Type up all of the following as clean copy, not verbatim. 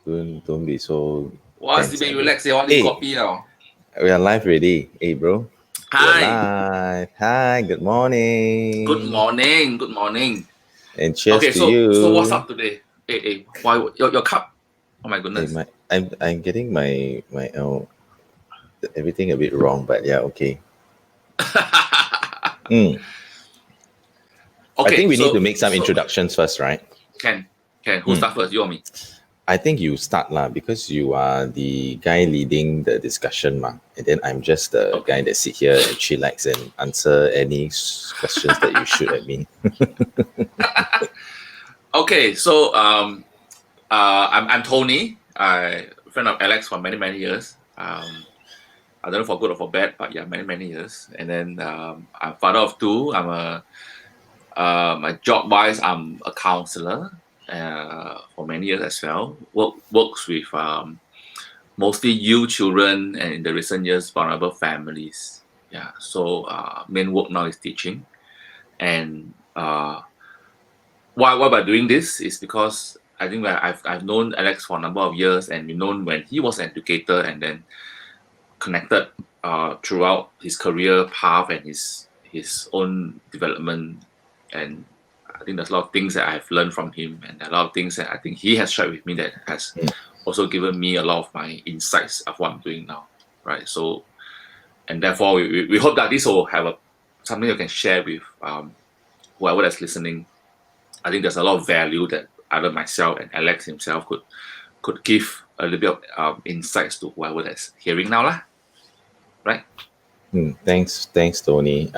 Don't be so What's the tense, big bro. relax here? What the Hey, copy now? we are live ready. Hey, bro. We are Hi. live. Hi, good Good morning. morning. Good morning. And cheers Okay, to so what's you. up today? Hey, why your cup? Oh my Hey, goodness. I'm getting my everything a bit wrong, but yeah, okay. Mm. I Okay, think we need to so make some so introductions first, right? can who Mm. start first? You or me? I think you start lah because you are the guy leading the discussion, ma. And then I'm just the Okay. guy that sit here and chillax and answer any questions that you shoot at me. Okay, so I'm Tony. I friend of Alex for many years. I don't know for good or for bad, but yeah, many years. And then I'm father of two. My job wise, I'm a counselor for many years as well. Works with mostly youth children and in the recent years vulnerable families. Yeah, so main work now is teaching. And why by doing this is because I think that I've known Alex for a number of years, and we known when he was an educator, and then connected throughout his career path and his own development. And I think there's a lot of things that I've learned from him, and a lot of things that I think he has shared with me that has Mm. also given me a lot of my insights of what I'm doing now, right? So, and therefore, we hope that this will have something you can share with whoever that's listening. I think there's a lot of value that either myself and Alex himself could give a little bit of insights to whoever that's hearing now, lah, right? Thanks, Tony.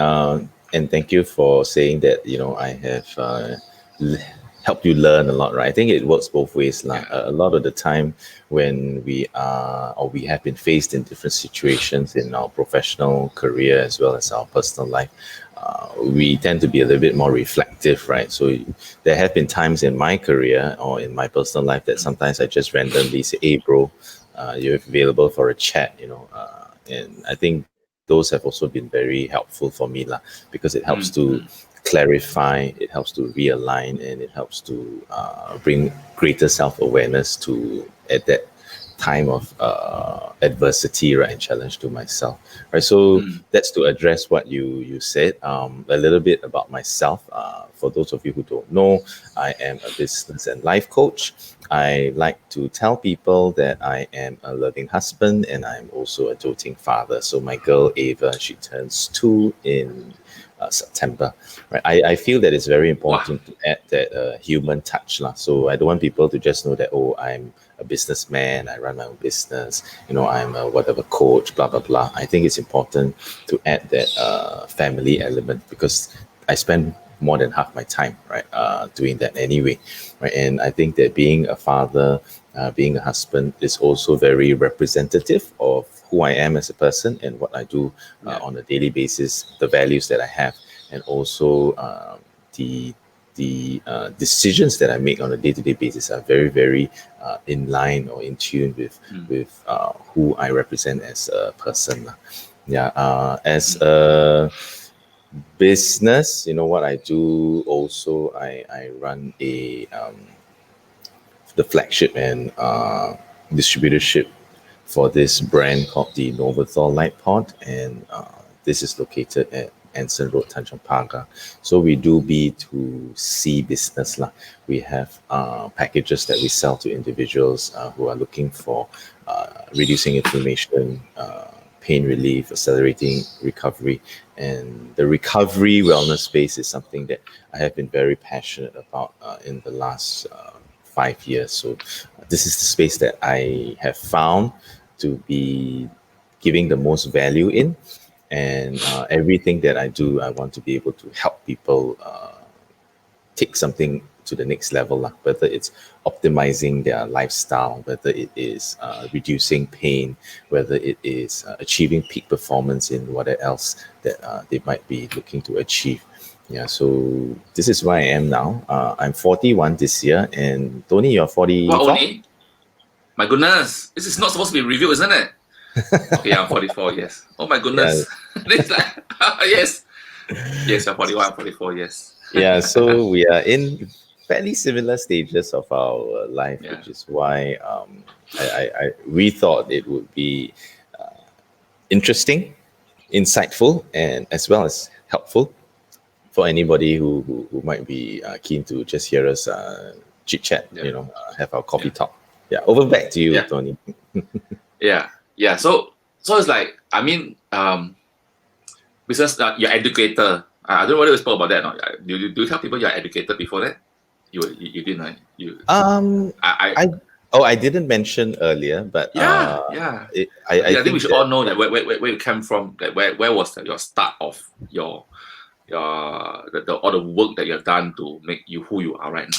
And thank you for saying that. I have l- helped you learn a lot, right? I think it works both ways, lah. Yeah. A lot of the time, when we are or we have been faced in different situations in our professional career as well as our personal life, we tend to be a little bit more reflective, right? So there have been times in my career or in my personal life that sometimes I just randomly say, "Hey, bro, you're available for a chat," and I think those have also been very helpful for me lah, because it helps Mm, to mm, clarify, it helps to realign, and it helps to bring greater self-awareness to at that time of adversity, right, and challenge to myself, right? So mm. that's to address what you said. A little bit about myself. For those of you who don't know, I am a business and life coach. I like to tell people that I am a loving husband and I'm also a doting father. So my girl Ava, she turns 2 in September. Right? I feel that it's very Wow. important to add that human touch, lah. So I don't want people to just know that, oh, I'm a businessman, I run my own business, I'm a whatever coach, blah blah blah. I think it's important to add that family element, because I spend more than half my time, right, doing that anyway, right? And I think that being a father, being a husband, is also very representative of who I am as a person and what I do Yeah. on a daily basis, the values that I have, and also the decisions that I make on a day-to-day basis are very, very in line or in tune with Mm, who I represent as a person. Lah. Yeah, as mm, a business, what I do also, I run the flagship and distributorship for this brand called the Novathol Light Pod, and this is located at Anson Road, Tanjong Pagar. So we do B2C business lah. We have packages that we sell to individuals who are looking for reducing inflammation, pain relief, accelerating recovery. And the recovery wellness space is something that I have been very passionate about in the last 5 years. So this is the space that I have found to be giving the most value in. And everything that I do, I want to be able to help people take something to the next level, lah. Whether it's optimizing their lifestyle, whether it is reducing pain, whether it is achieving peak performance in whatever else that they might be looking to achieve. Yeah, so this is where I am now. I'm 41 this year, and Tony, you're what 44? only? My goodness, this is not supposed to be reviewed, isn't it? Okay, I'm 44. Yes. Oh my Yeah, goodness. This yes, yes. You're 41. I'm 44. Yes. yeah. So we are in. fairly similar stages of our life, Yeah, which is why we thought it would be interesting, insightful, and as well as helpful for anybody who might be keen to just hear us chit chat, yeah, have our coffee yeah, talk. Yeah, over back to you, yeah, Tony. yeah, yeah. So it's like, I mean, business. You're educator. I don't know whether we spoke about that or not. Do you tell people you're educator before that? You didn't, right? Um, I I I didn't mention earlier, but Yeah, yeah. I I think we think should all that know that where you came from. That where was your start of all the work that you have done to make you who you are right now,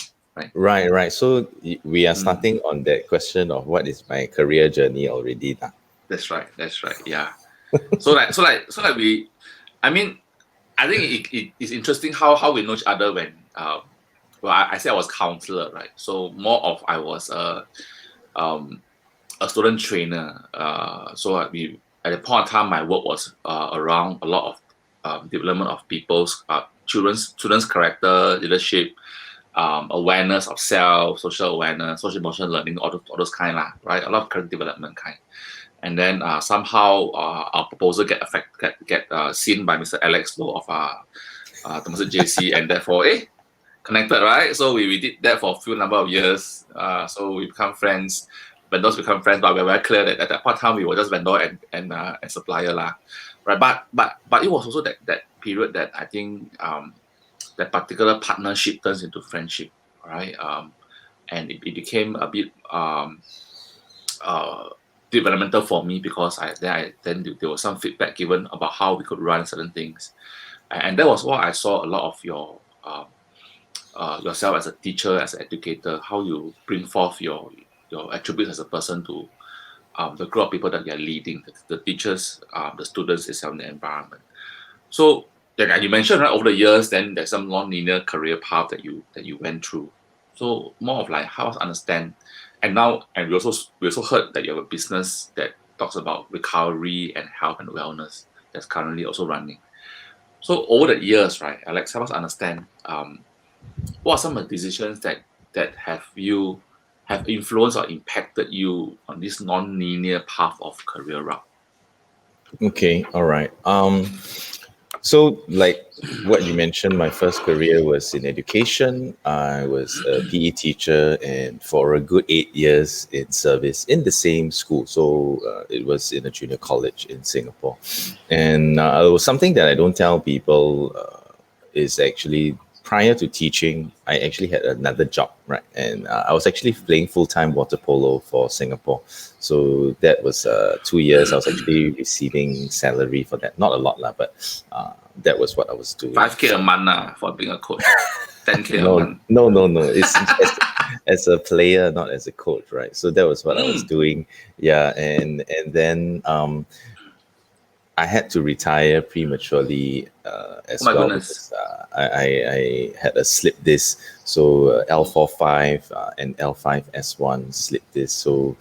right? right. So we are Mm, starting on that question of what is my career journey already. Lah. that's right. That's right. Yeah. So like we. I mean, I think it's interesting how we know each other when well, I said I was counselor, right? So more of I was um a student trainer. So we at the point of time, my work was around a lot of development of people's students' character, leadership, awareness of self, social awareness, social emotional learning, all those kind lah, right? A lot of character development kind. And then somehow our proposal get seen by Mr. Alex Low of Temasek JC, and therefore connected, right? So we did that for a few number of years. So we become friends. Vendors become friends, but we're very clear that at that point of time we were just vendor and supplier lah, right? But it was also that period that I think that particular partnership turns into friendship, right? And it became a bit uh, developmental for me because then there was some feedback given about how we could run certain things, and that was what I saw a lot of yourself as a teacher, as an educator, how you bring forth your attributes as a person to the group of people that you're leading, the teachers, the students itself in the environment. So like you mentioned, right, over the years, then there's some non-linear career path that you went through. So more of like how to understand, and we also heard that you have a business that talks about recovery and health and wellness that's currently also running. So over the years, right, Alex, help us understand what are some of the decisions that have influenced or impacted you on this non-linear path of career route? Okay, all right. So, like what you mentioned, my first career was in education. I was a PE teacher, and for a good 8 years in service in the same school. So, it was in a junior college in Singapore. And it was something that I don't tell people is actually prior to teaching, I actually had another job, right? And I was actually playing full time water polo for Singapore. So that was 2 years. I was actually receiving salary for that. Not a lot, lah, but that was what I was doing. 5K a month for being a coach, 10K a No, month. no. It's as a player, not as a coach, right? So that was what I was Mm. doing. Yeah, and then I had to retire prematurely Oh as my well goodness. because I had a slip disc. So L45 and L5S1 slip disc. So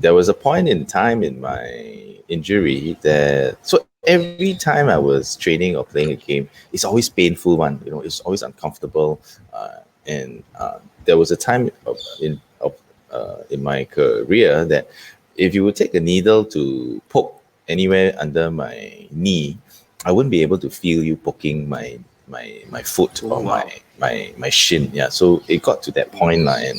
there was a point in time in my injury that so every time I was training or playing a game, it's always painful one. It's always uncomfortable. And there was a time in my career that if you would take a needle to poke anywhere under my knee, I wouldn't be able to feel you poking my foot Oh or my wow. my shin. Yeah, so it got to that point lah, and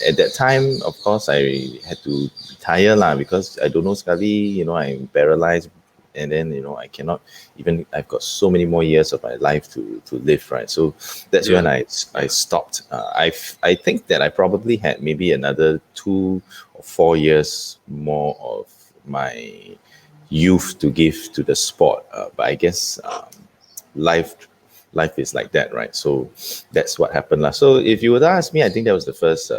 at that time, of course, I had to retire lah because I don't know sekali, I'm paralyzed, and then I cannot even. I've got so many more years of my life to live, right? So that's when Yeah. I Yeah. stopped. I think that I probably had maybe another 2 or 4 years more of my youth to give to the sport. But I guess life life is like that, right? So that's what happened. Lah. So if you would ask me, I think that was the first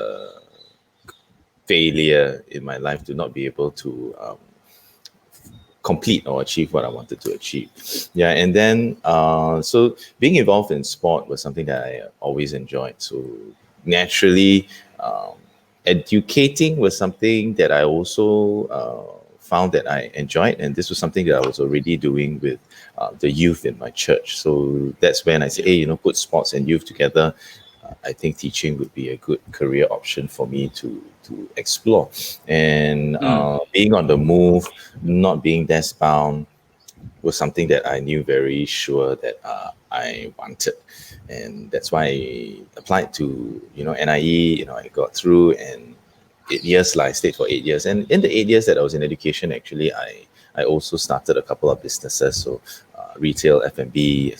failure in my life to not be able to complete or achieve what I wanted to achieve. Yeah, and then so being involved in sport was something that I always enjoyed. So naturally, educating was something that I also found that I enjoyed, and this was something that I was already doing with the youth in my church. So that's when I said, Yeah. hey, put sports and youth together. I think teaching would be a good career option for me to explore. And Mm. being on the move, not being desk bound, was something that I knew very sure that I wanted, and that's why I applied to NIE. I got through, and 8 years. I stayed for 8 years, and in the 8 years that I was in education, actually, I also started a couple of businesses, so retail, F&B,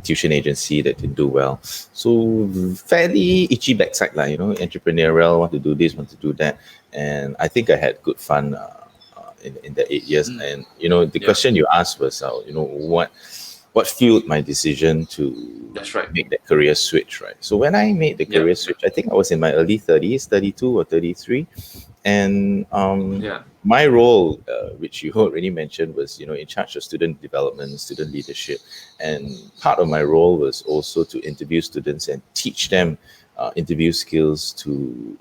tuition agency that didn't do well. So fairly itchy backside, like entrepreneurial, want to do this, want to do that, and I think I had good fun. In the 8 years. Mm. And the Yeah, question you asked was, what fueled my decision to that's right. make that career switch, right? So when I made the Yeah, career yeah, switch, I think I was in my early 30s, 32 or 33, and yeah. my role, which you already mentioned, was in charge of student development, student leadership, and part of my role was also to interview students and teach them interview skills to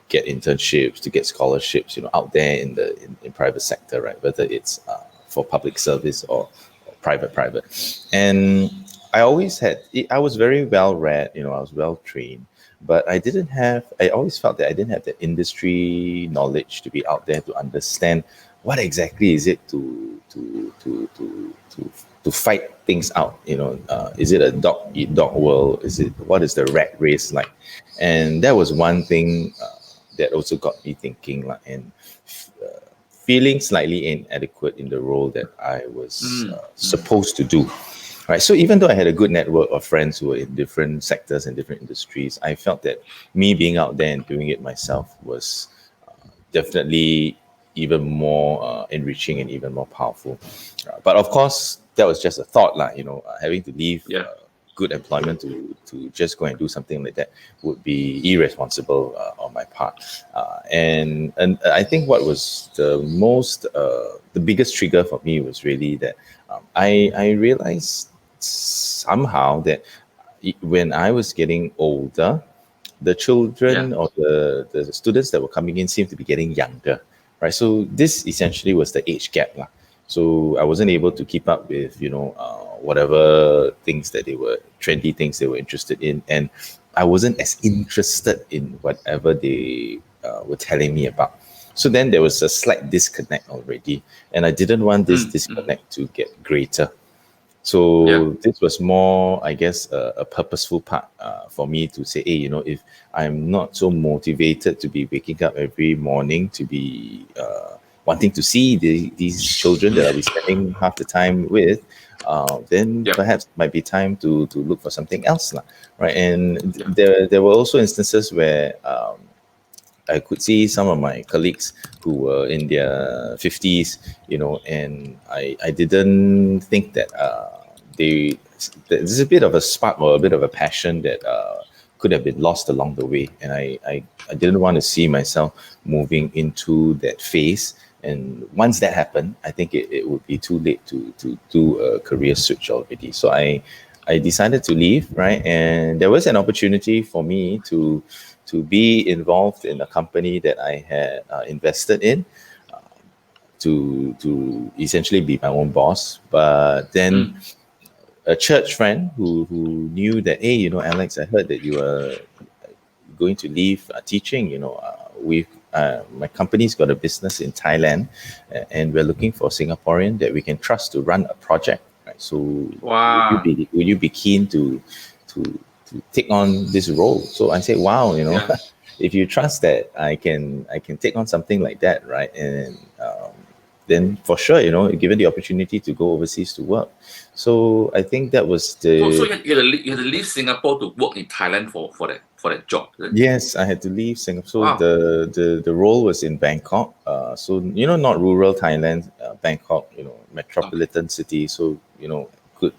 get internships, to get scholarships, out there in the in private sector, right? Whether it's for public service or private, and I always had. I was very well read, I was well trained, but I didn't have. I always felt that I didn't have the industry knowledge to be out there to understand what exactly is it to fight things out. Is it a dog eat dog world? Is it what is the rat race like? And that was one thing that also got me thinking, like, and feeling slightly inadequate in the role that I was Mm. Mm. supposed to do. Right. So even though I had a good network of friends who were in different sectors and different industries, I felt that me being out there and doing it myself was definitely even more enriching and even more powerful. But of course, that was just a thought, like having to leave Yeah. good employment to just go and do something like that would be irresponsible on my part. And I think what was the biggest trigger for me was really that I realized somehow that when I was getting older, the Yeah. children or the students that were coming in seemed to be getting younger, right? So this essentially was the age gap, lah. So I wasn't able to keep up with whatever things that they were trendy things they were interested in, and I wasn't as interested in whatever they were telling me about. So then there was a slight disconnect already, and I didn't want this Mm. Mm. disconnect to get greater. Yeah. So this was more, I guess, a purposeful part for me to say, hey, if I'm not so motivated to be waking up every morning to be wanting to see these children that I'll be spending half the time with, then Yep. perhaps it might be time to look for something else, lah, right? And Yeah. there were also instances where I could see some of my colleagues who were in their 50s, and I didn't think that there's a bit of a spark or a bit of a passion that could have been lost along the way. And I didn't want to see myself moving into that phase. And once that happened, I think it would be too late to do a career switch already. So I decided to leave, right? And there was an opportunity for me to be involved in a company that I had invested in, to essentially be my own boss. But then Mm. a church friend who knew that, hey, Alex, I heard that you are going to leave teaching. We my company's got a business in Thailand, and we're looking for a Singaporean that we can trust to run a project. Right. So Wow. would you be keen to to take on this role? So I said, wow, Yeah. if you trust that I can take on something like that, right? And then for sure, given the opportunity to go overseas to work. So I think that was So the you had to leave Singapore to work in Thailand for that job. Is it? Yes, I had to leave Singapore. So Wow. the role was in Bangkok. So not rural Thailand, Bangkok. Okay. Metropolitan city. So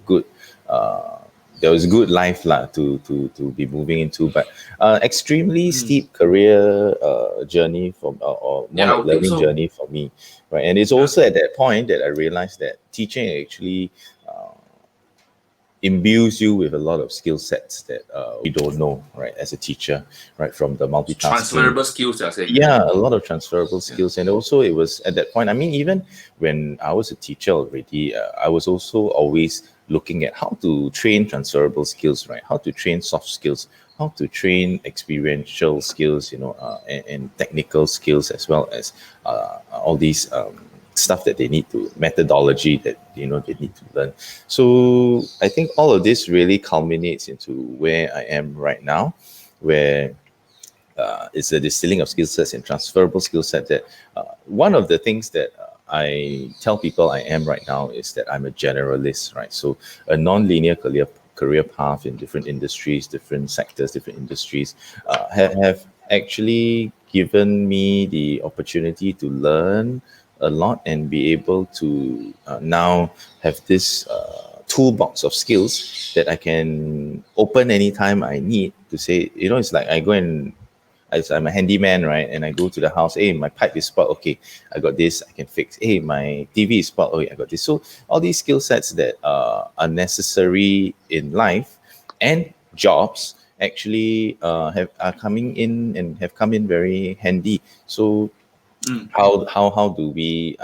good. Uh, there was good life lah to be moving into, but extremely Mm. steep career journey for or more Yeah, I like would think learning so. journey for me, right? And it's Yeah. also at that point that I realized that teaching actually imbues you with a lot of skill sets that we don't know, right, as a teacher, right, from the multitasking. Transferable skills, you're saying, yeah. Yeah, a lot of transferable Yeah. skills. And also it was at that point, I mean, even when I was a teacher already, I was also always looking at how to train transferable skills, right? How to train soft skills, how to train experiential skills, and technical skills, as well as all these stuff that they need to, methodology that they need to learn. So I think all of this really culminates into where I am right now, where it's a distilling of skill sets and transferable skill set. That one of the things that I tell people I am right now is that I'm a generalist, right? So a non-linear career path in different industries, different sectors, different industries have actually given me the opportunity to learn a lot and be able to now have this toolbox of skills that I can open anytime I need to say, it's like I go and I'm a handyman, right? And I go to the house, hey, my pipe is spoiled. Okay, I got this, I can fix. Hey, my TV is spoiled. Okay, I got this. So all these skill sets that are necessary in life and jobs actually are coming in and have come in very handy. So Mm. how do we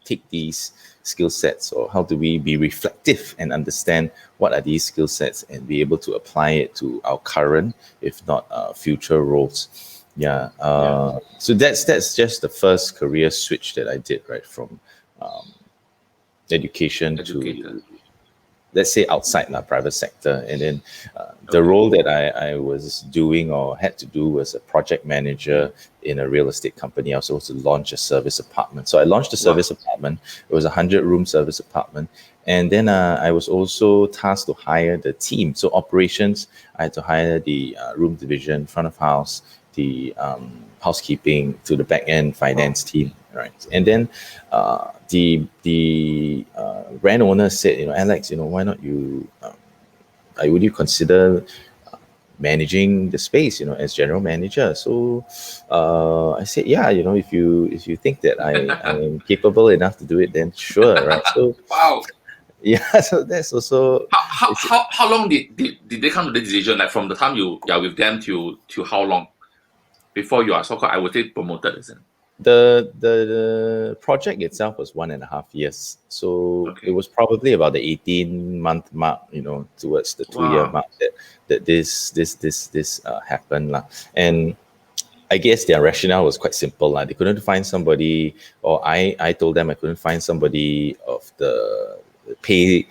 take these skill sets, or how do we be reflective and understand what are these skill sets and be able to apply it to our current, if not future roles. Yeah. Yeah. So that's just the first career switch that I did, right, from education Educator. to, let's say, outside the private sector. And then the Okay. role that I was doing or had to do was a project manager in a real estate company. I was supposed to launch a service apartment. So I launched a Wow. service apartment. It was a 100-room service apartment. And then I was also tasked to hire the team. So operations, I had to hire the room division, front of house, the housekeeping, to the back end Wow. finance team, right? And then the brand owner said, Alex, why not you? Would you consider managing the space, as general manager? So I said, yeah, if you think that I am capable enough to do it, then sure, right? So Wow. yeah, so that's also it's How long did they come to the decision? Like from the time you are with them to how long before you are so called, I would say, promoted, isn't it? the project itself was 1.5 years, so it Okay. was probably about the 18-month mark, towards the 2 year Wow. mark, that this happened lah. And I guess their rationale was quite simple lah. They couldn't find somebody, or I told them I couldn't find somebody of the pay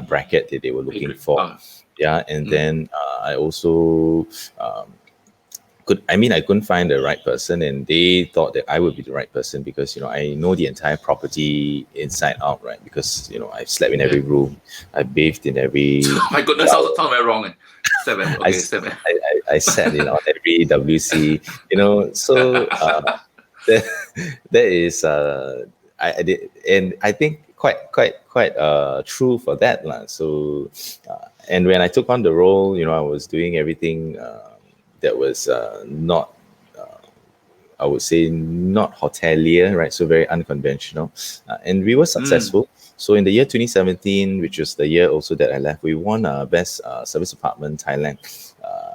bracket that they were looking Pay for. Yeah, and mm, then I also I couldn't find the right person, and they thought that I would be the right person because I know the entire property inside out, right? Because I've slept in yeah. every room, I bathed in every My goodness, sounds very wrong. Eh? Seven. I, Okay, seven. I sat in on every WC, so that, that is I did, and I think quite true for that lah. So and when I took on the role, I was doing everything that was not, I would say, not hotelier, right? So very unconventional, and we were Mm, successful. So in the year 2017, which was the year also that I left, we won best service apartment Thailand.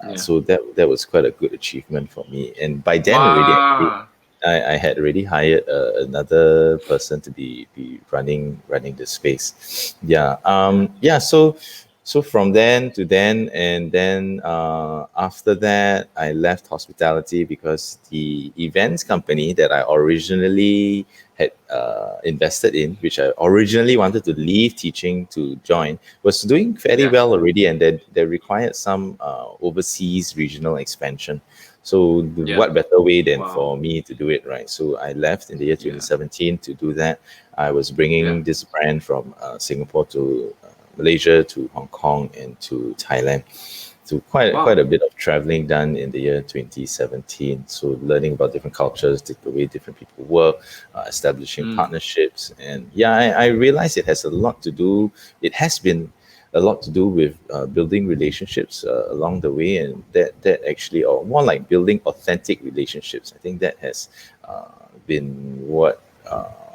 yeah. So that was quite a good achievement for me. And by then already, actually, Wow. I had already hired another person to be running the space. Yeah. Yeah. Yeah. So from then to then, and then after that, I left hospitality because the events company that I originally had invested in, which I originally wanted to leave teaching to join, was doing fairly Yeah. well already, and then they required some overseas regional expansion. So Yeah. what better way than Wow. for me to do it, right? So I left in the year Yeah. 2017 to do that. I was Yeah. bringing this brand from Singapore to Malaysia to Hong Kong and to Thailand. So quite Wow. a bit of traveling done in the year 2017. So learning about different cultures, the way different people work, establishing Mm, partnerships, and yeah, I realized it has a lot to do. It has been a lot to do with building relationships along the way, and that actually, or more like building authentic relationships. I think that has been what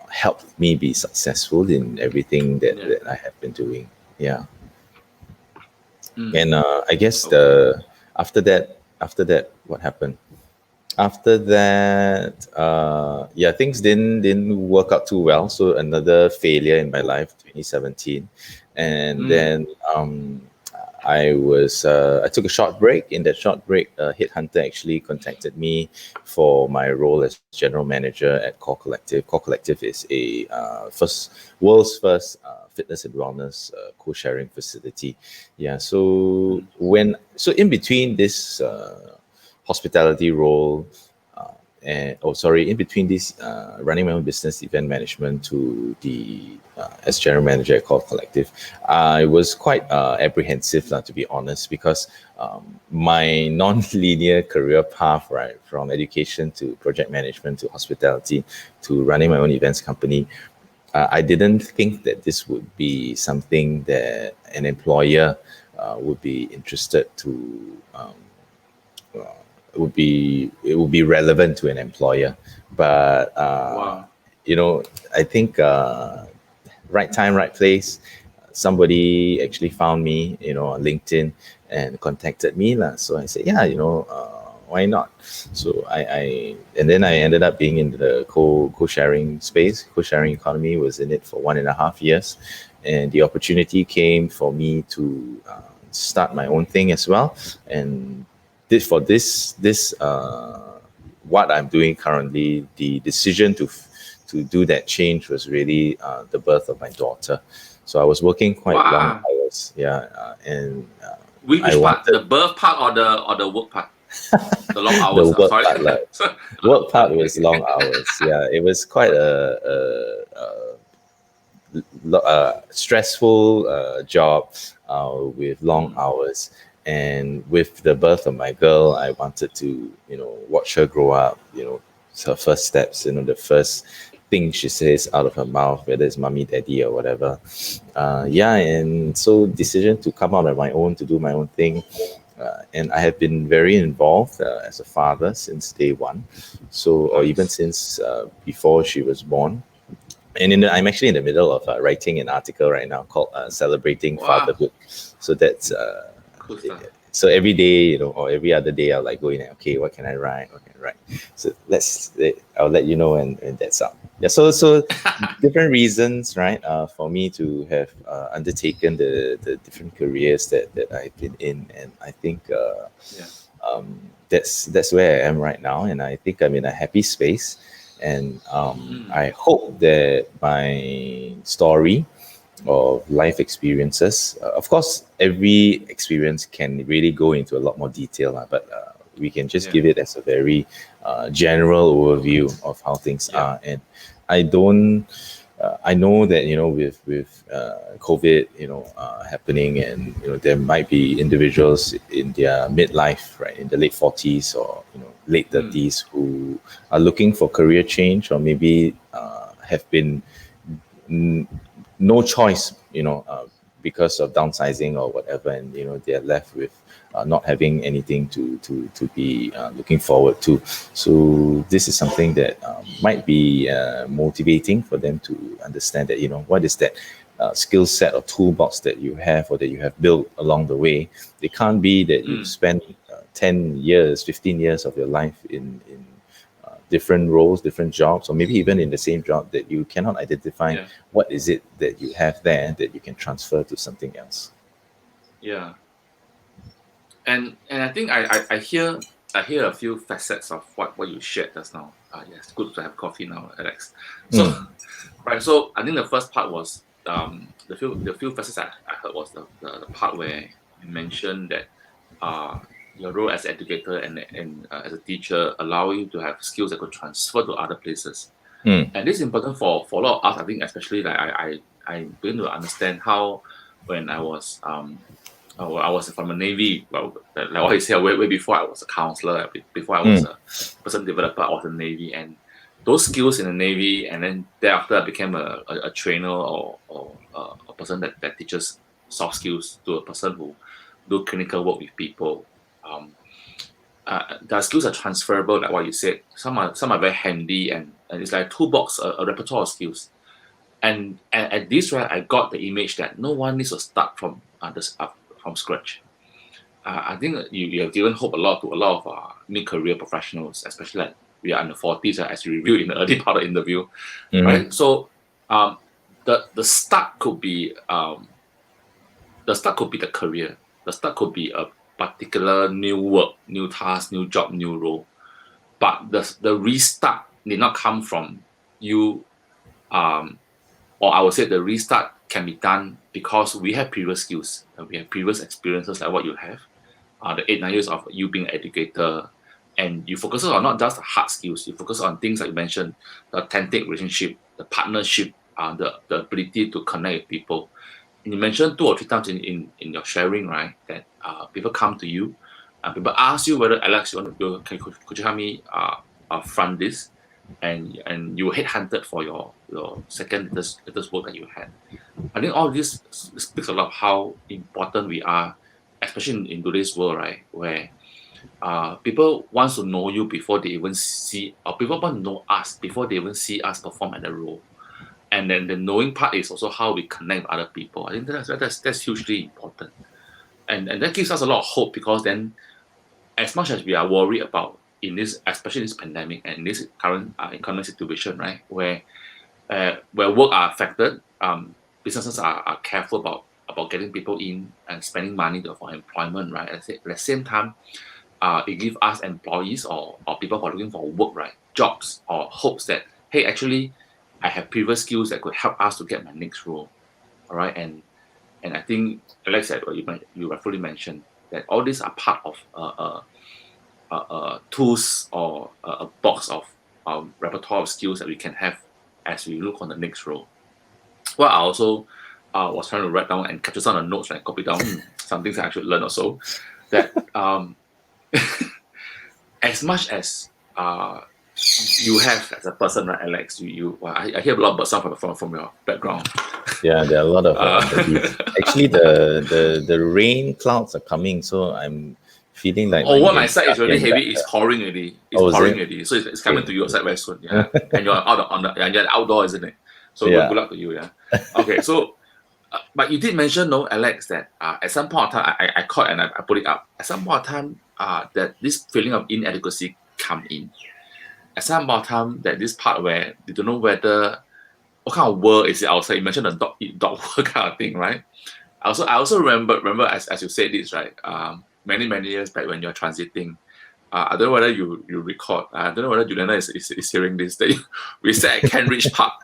helped me be successful in everything that, yeah. that I have been doing. Yeah. And I guess Okay. after that, what happened? After that, yeah, things didn't work out too well. So another failure in my life, 2017, and Mm. then I took a short break. In that short break, a headhunter actually contacted me for my role as general manager at Core Collective. Core Collective is a world's first fitness and wellness co-sharing facility. Yeah, so Mm. in between this hospitality role, and in between this running my own business, event management, to the as general manager at Core Collective, I was quite apprehensive, to be honest, because my non-linear career path, right, from education to project management to hospitality to running my own events company, I didn't think that this would be something that an employer would be interested to it would be relevant to an employer. But Wow. you know, I think right time, right place. Somebody actually found me, on LinkedIn and contacted me, lah. So I said, yeah, why not? So and then I ended up being in the co-sharing space. Co-sharing economy, was in it for 1.5 years, and the opportunity came for me to start my own thing as well. And this what I'm doing currently, the decision to do that change was really the birth of my daughter. So I was working quite long Wow. hours, yeah, and I Which part? wanted The birth part or the work part? The long the hours. work Sorry. part. Like, work part was long hours. Yeah, it was quite a stressful job with long Mm. hours. And with the birth of my girl, I wanted to, watch her grow up, her first steps, the first thing she says out of her mouth, whether it's mommy, daddy, or whatever. Yeah, and so decision to come out on my own, to do my own thing. And I have been very involved as a father since day one. So, or even Nice. since before she was born. And I'm actually in the middle of writing an article right now called "Celebrating Wow. Fatherhood." So Cool stuff. so every day, or every other day, I'll like go in and, okay, what can I write? What can I write? So I'll let you know when that's up. Yeah. So different reasons, right? For me to have undertaken the different careers that I've been in, and I think Yeah. that's where I am right now, and I think I'm in a happy space. And Mm. I hope that my story of life experiences, of course, every experience can really go into a lot more detail, but we can just Yeah. give it as a very general overview of how things Yeah. are. And I don't I know that, with COVID, happening, and there might be individuals in their midlife, right, in the late 40s, or late Mm. 30s, who are looking for career change, or maybe have been no choice, because of downsizing or whatever, and they're left with not having anything to be looking forward to. So this is something that might be motivating for them to understand that, what is that skill set or toolbox that you have, or that you have built along the way. It can't be that you Mm. spend 10 years, 15 years of your life in different roles, different jobs, or maybe even in the same job, that you cannot identify Yeah. what is it that you have there that you can transfer to something else. Yeah. And I think I hear a few facets of what you shared just now. Yes, good to have coffee now, Alex. So Mm, right, so I think the first part was the few facets I heard was the part where you mentioned that your role as educator and as a teacher allow you to have skills that could transfer to other places. mm, And this is important for a lot of us. I think especially like I begin to understand how when I was from the Navy. Well, like what you said, way before I was a counselor, before I was mm, a person developer, I was in the Navy, and those skills in the Navy, and then thereafter I became a trainer or a person that teaches soft skills to a person who do clinical work with people. Um, the skills are transferable, like what you said. Some are very handy, and it's like a toolbox, a repertoire of skills. And at this right, I got the image that no one needs to start from scratch. I think you have given hope a lot to a lot of mid-career professionals, especially like we are in the 40s, as you reviewed in the early part of the interview, right? So um, the start could be the career. The start could be a particular new work, new task, new job, new role. But the restart did not come from you, or I would say the restart can be done because we have previous skills and we have previous experiences like what you have. The 8 9 years of you being an educator, and you focus on not just the hard skills, you focus on things like you mentioned, the authentic relationship, the partnership, the ability to connect with people. And you mentioned 2 or 3 times in your sharing, right, that people come to you and people ask you whether Alex, you want to, could you help me fund this? And you were headhunted for your second latest work that you had. I think all this speaks a lot of how important we are, especially in today's world, right? Where people want to know you before they even see, or people want to know us before they even see us perform at the role. And then the knowing part is also how we connect with other people. I think that's hugely important, and that gives us a lot of hope because then, as much as we are worried about in this, especially this pandemic and this current economic situation, right, where work are affected, businesses are careful about getting people in and spending money for employment, right? At the same time, it gives us employees or people who are looking for work, right, jobs or hopes that, hey, actually, I have previous skills that could help us to get my next role, all right? And I think, Alex said, well, you rightfully mentioned that all these are part of tools or a box of repertoire of skills that we can have as we look on the next role. Well, I also was trying to write down and capture some of the notes and copy down some things I should learn also. That as much as you have as a person, right, Alex, well, I hear a lot about stuff from your background. Yeah, there are a lot of actually the rain clouds are coming, so I'm feeling like Oh, I'm what my getting side is stuck really in heavy. that. It's pouring already. It's Oh, is pouring it? already. So it's coming Okay, to your okay. side very soon. Yeah, and you're out on the and you're outdoor, isn't it? So Yeah. good luck to you. Yeah. Okay. So, but you did mention, no, Alex, that at some point of time, I caught and I put it up. At some point of time, that this feeling of inadequacy come in. At some point of time, that this part where you don't know whether what kind of world is it outside. You mentioned the dog eat dog world kind of thing, right? I also remember as you said this, right? Many years back when you're transiting. I don't know whether you record. I don't know whether Juliana is hearing this. That we sat at Kent Ridge Park,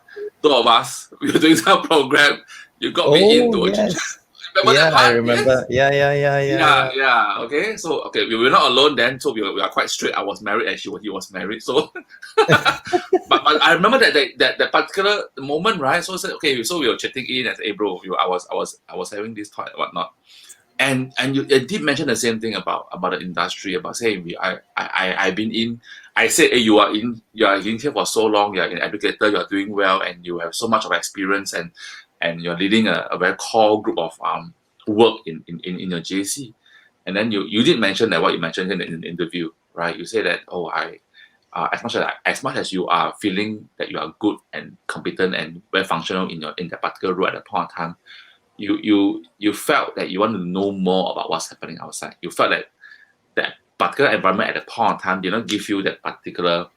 2 of us. We were doing some program. You got me Oh into a chit chat. yes. Remember Yeah, that I part? remember. Yes. Yeah. Yeah. Okay. So okay, we were not alone then. So we are quite straight. I was married and he was married. So, but I remember that particular moment, right? So I said, okay. So we were chatting in and said, hey, bro, I was having this thought and whatnot. And you did mention the same thing about the industry, about saying I've been in. I said, hey, you are in here for so long, you're an educator, you're doing well, and you have so much of experience, and you're leading a very core group of work in your JC. And then you did mention that what you mentioned in the interview, right? You say that, oh, as much as you are feeling that you are good and competent and very functional in that particular role at that point of time, you felt that you want to know more about what's happening outside. You felt that that particular environment at the point of time did not give you that particular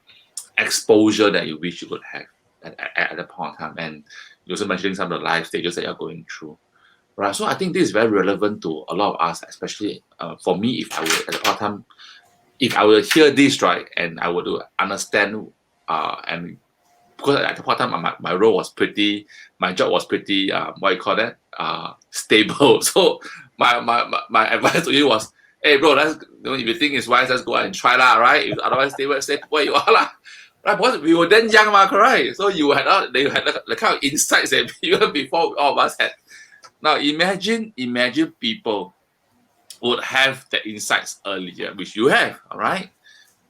exposure that you wish you could have at the point of time. And you also mentioning some of the life stages that you're going through. Right. So I think this is very relevant to a lot of us, especially for me, if I were at the point of time, if I were to hear this, right, and I were to understand and because at the point of time my role was my job was pretty what you call that stable. So my advice to you was, hey bro, if you think it's wise, let's go out and try lah, right? If otherwise stay where you are lah. Right, because we were then young, correct? So they had the kind of insights that even before all of us had. Now imagine people would have the insights earlier, which you have, all right?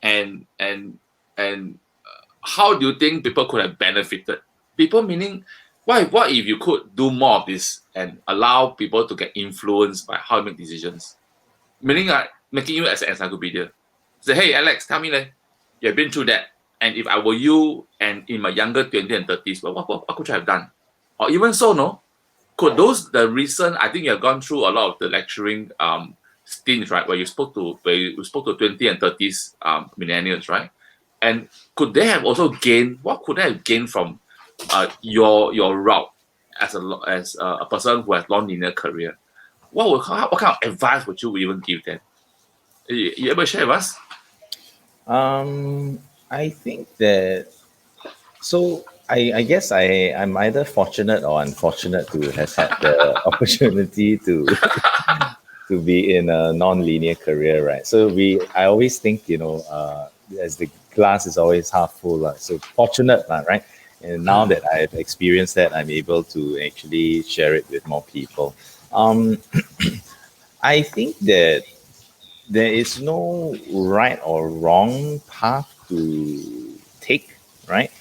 And how do you think people could have benefited? People meaning, what if you could do more of this and allow people to get influenced by how you make decisions? Meaning like making you as an encyclopedia. Say, hey Alex, tell me that you've been through that. And if I were you and in my younger 20s and 30s, well, what could you have done? Or even so, no? Could the recent, I think you have gone through a lot of the lecturing stints, right, where you spoke to 20 and 30s millennials, right? And could they have also gained? What could they have gained from your route as a person who has non-linear career? What kind of advice would you even give them? You able to share with us? I think that so I guess I'm either fortunate or unfortunate to have had the opportunity to be in a non-linear career, right? So I always think, as the glass is always half full, so fortunate, right? And now that I've experienced that, I'm able to actually share it with more people. Um, I think that there is no right or wrong path to take, right?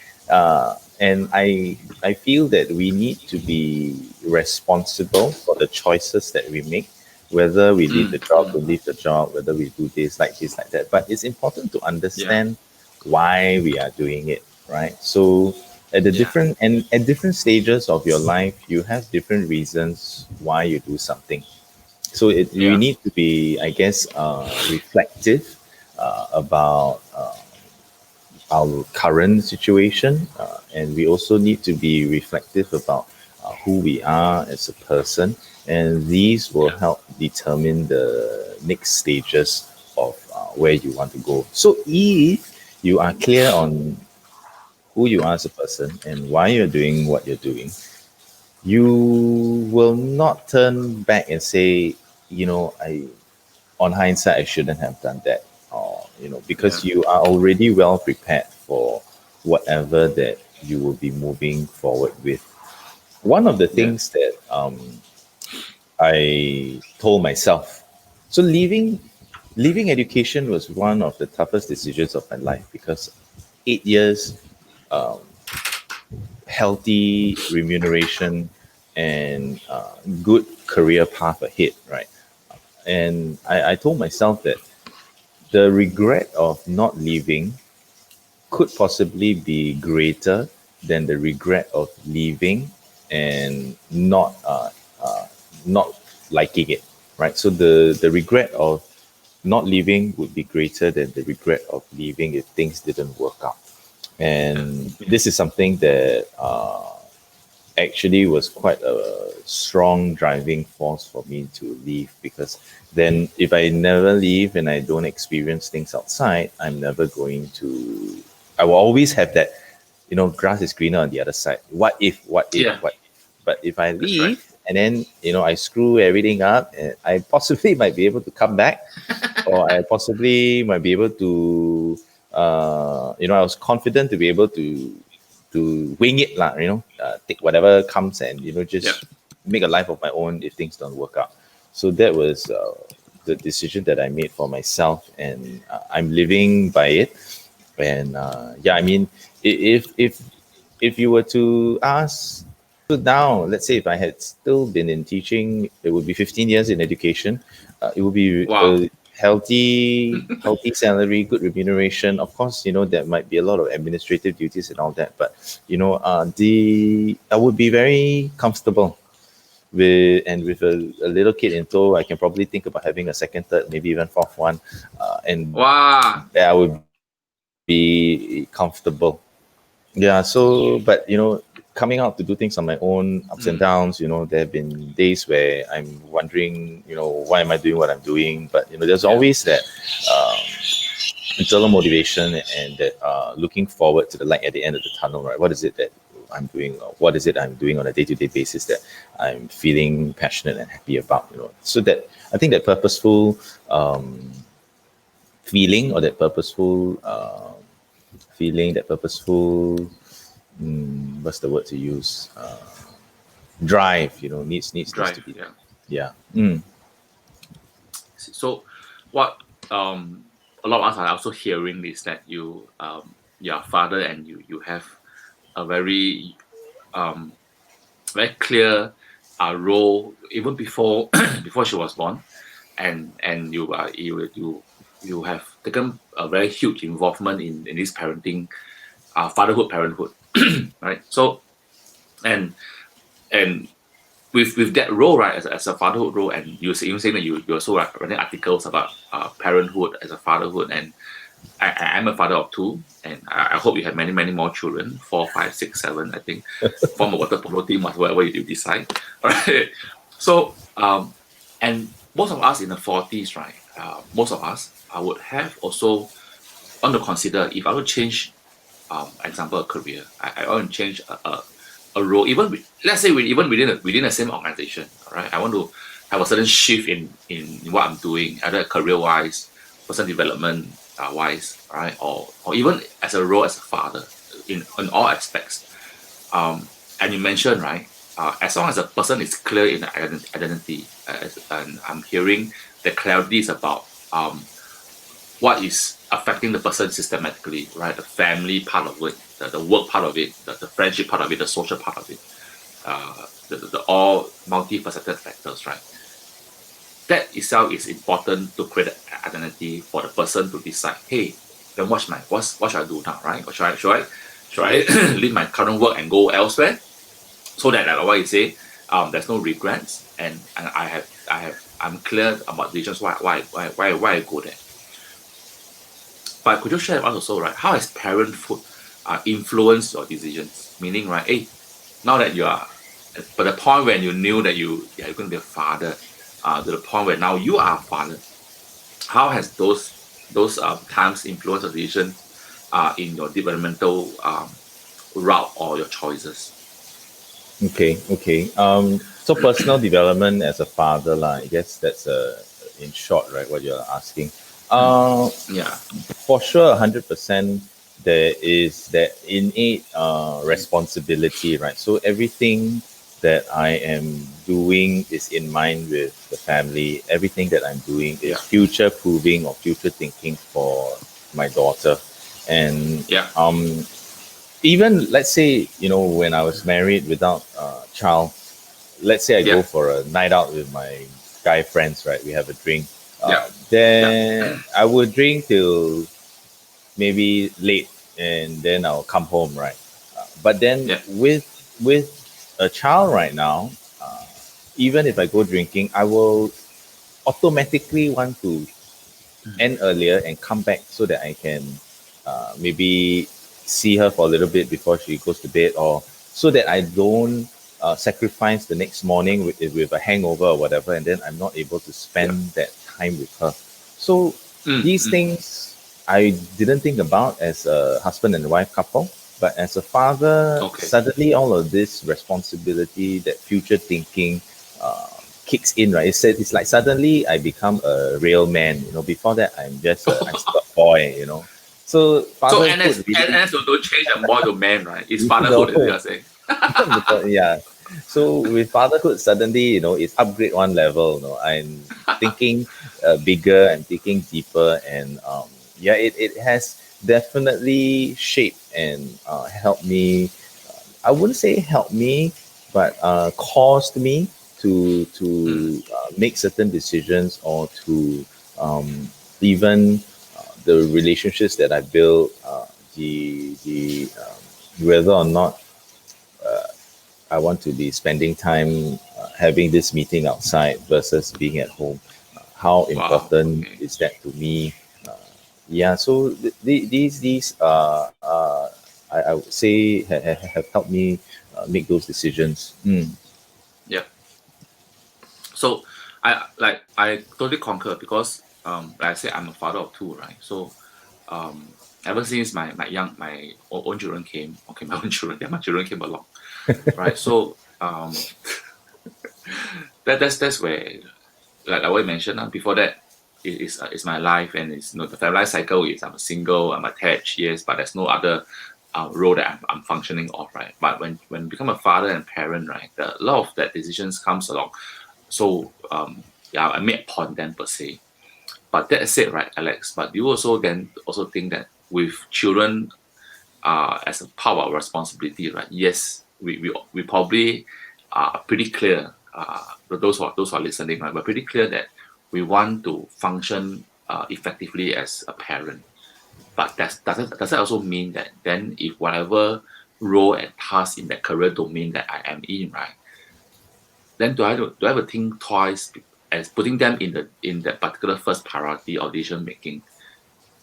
And I feel that we need to be responsible for the choices that we make, whether we leave the job, don't leave the job, whether we do this, like that. But it's important to Yeah, understand why we are doing it, right? So yeah, at different stages of your life, you have different reasons why you do something. So we yeah, need to be, I guess, reflective about our current situation, and we also need to be reflective about who we are as a person, and these will yeah, help determine the next stages of where you want to go. So if you are clear on who you are as a person and why you're doing what you're doing, you will not turn back and say, I on hindsight, I shouldn't have done that. Or, yeah, because you are already well prepared for whatever that you will be moving forward with. One of the yeah, things that I told myself, so leaving education was one of the toughest decisions of my life because 8 years, healthy remuneration, and good career path ahead, right? And I told myself that the regret of not leaving could possibly be greater than the regret of leaving and not liking it, right? So the regret of not leaving would be greater than the regret of leaving if things didn't work out. yeah, And this is something that actually was quite a strong driving force for me to leave, because then if I never leave and I don't experience things outside, I'm never going to, I will always have that, grass is greener on the other side. yeah. What if? But if I That's right. leave and then, I screw everything up, and I possibly might be able to come back, or I possibly might be able to, I was confident to be able to wing it, lah, take whatever comes and, Yeah, just make a life of my own if things don't work out. So that was the decision that I made for myself, and I'm living by it. And yeah, I mean, if you were to ask, so now, let's say if I had still been in teaching, it would be 15 years in education. It would be wow, a healthy salary, good remuneration. Of course, there might be a lot of administrative duties and all that, but the I would be very comfortable with a little kid in tow. I can probably think about having a second, third, maybe even fourth one, and wow, I would be comfortable. Yeah, so but coming out to do things on my own, ups and downs, there have been days where I'm wondering, why am I doing what I'm doing? But there's yeah, always that internal motivation and that looking forward to the light at the end of the tunnel, right? What is it that I'm doing? Or what is it I'm doing on a day-to-day basis that I'm feeling passionate and happy about? So that I think that purposeful feeling, or that purposeful feeling, that purposeful what's the word to use? Drive, needs drive, to be there. yeah. Yeah. So, what a lot of us are also hearing is that you are father and you have a um very clear role even before before she was born, and you have taken a very huge involvement in this parenting, parenthood, right? So and and with that role, right, as a fatherhood role, and you saying that you also writing articles about parenthood as a fatherhood, and I'm a father of two, and I hope you have many more children, 4, 5, 6, 7, I think, form a water polo team, whatever you decide, all right? So and most of us in the 40s, right, most of us, I would have also want to consider if I would change, example, a career. I want to change a role, even let's say even within the same organization. All right, I want to have a certain shift in what I'm doing, either career wise, personal development wise, right, or even as a role as a father in all aspects. And you mentioned, right, as long as a person is clear in the identity, and I'm hearing the clarity is about what is affecting the person systematically, right? The family part of it, the work part of it, the friendship part of it, the social part of it, the all multifaceted factors, right? That itself is important to create an identity for the person to decide, hey, then what should I do now, right? Or should I leave my current work and go elsewhere, so that like what you say, there's no regrets, and I'm clear about the reasons why I go there. But could you share with us also, right? How has parenthood influenced your decisions? Meaning, right? Hey, now that you are, but the point when you knew that you're going to be a father, to the point where now you are a father, how has those times influenced your decision in your developmental route or your choices? Okay. So personal development as a father, lah. I guess that's in short, right? What you're asking. Uh, Yeah, for sure, 100%. There is that innate responsibility, right? So everything that I am doing is in mind with the family. Everything that I'm doing is yeah, future proving or future thinking for my daughter, and yeah, even let's say when I was married without a child, let's say I go yeah, for a night out with my guy friends, right? We have a drink. yeah, yeah, Then I would drink till maybe late, and then I'll come home, right? But then yeah, with a child right now, uh, even if I go drinking, I will automatically want to end earlier and come back so that I can maybe see her for a little bit before she goes to bed, or so that I don't sacrifice the next morning with a hangover or whatever, and then I'm not able to yeah. spend that time with her. So Mm, these mm, things I didn't think about as a husband and wife couple, but as a father, okay. suddenly all of this responsibility, that future thinking, uh, kicks in, right? It's like suddenly I become a real man. Before that I'm still a boy. So So fatherhood really, NS don't change from boy to man, right? It's fatherhood, as you no, are saying. yeah. So with fatherhood, suddenly it's upgrade one level. I'm thinking bigger and thinking deeper, and yeah, it has definitely shaped and helped me. I wouldn't say help me, but caused me Mm, to make certain decisions, or to even the relationships that I built, the whether or not I want to be spending time having this meeting outside versus being at home. How wow. important Okay. is that to me? Uh, yeah, so these I would say have helped me make those decisions. Yeah. So I totally concur because like I said, I'm a father of two, right? So ever since my own children came, okay, my own children, yeah, my children came along, right? So that's where, like what you mentioned, before that is my life, and it's the family life cycle is I'm single, I'm attached, yes, but there's no other role that I'm functioning of, right? But when you become a father and parent, right, a lot of that decisions comes along. So yeah, I made upon them per se. But that said, right, Alex, but you also then also think that with children as a part of our responsibility, right? Yes, we probably are pretty clear. Those who are listening, right? We're pretty clear that we want to function effectively as a parent. But does that also mean that then if whatever role and task in that career domain that I am in, right? then do I have to think twice as putting them in that particular first priority or decision making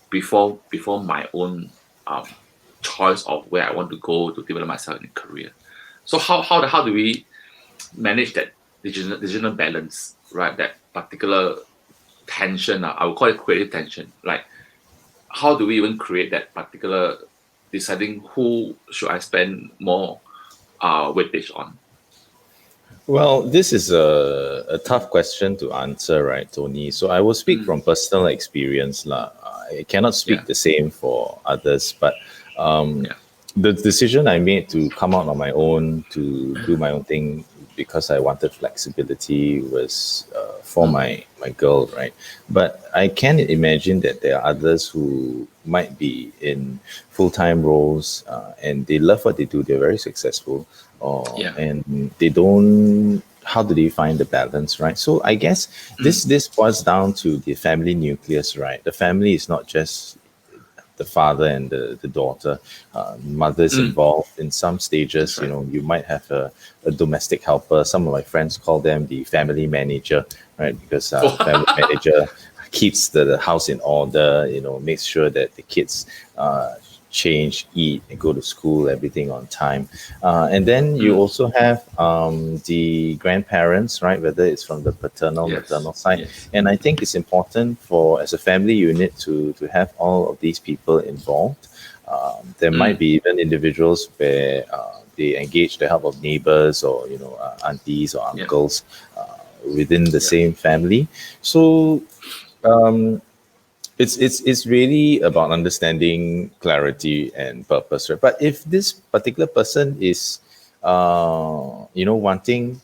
before my own um, choice of where I want to go to develop myself in a career. So how do we manage that decisional balance, right? That particular tension, I would call it creative tension. Like, how do we even create that particular deciding who should I spend more weightage on? Well, this is a tough question to answer, right, Tony? So I will speak Mm, from personal experience. Lah. I cannot yeah, speak the same for others, but yeah, the decision I made to come out on my own, to do my own thing because I wanted flexibility was for mm, my girl, right? But I can imagine that there are others who might be in full time roles and they love what they do. They're very successful, or yeah, and they don't. How do they find the balance, right? So I guess mm, this boils down to the family nucleus, right? The family is not just the father and the daughter. Mother's mm, involved in some that's stages. You right. know, you might have a domestic helper. Some of my friends call them the family manager, right? Because the family manager keeps the house in order, you know, makes sure that the kids change, eat, and go to school, everything on time. And then you Mm, also have the grandparents, right? Whether it's from the paternal, yes, maternal side. yes, And I think it's important for, as a family unit, to have all of these people involved. There might mm, be even individuals where they engage the help of neighbors or, you know, aunties or yeah, uncles within the yeah, same family. So it's really about understanding clarity and purpose, right? But if this particular person is you know, wanting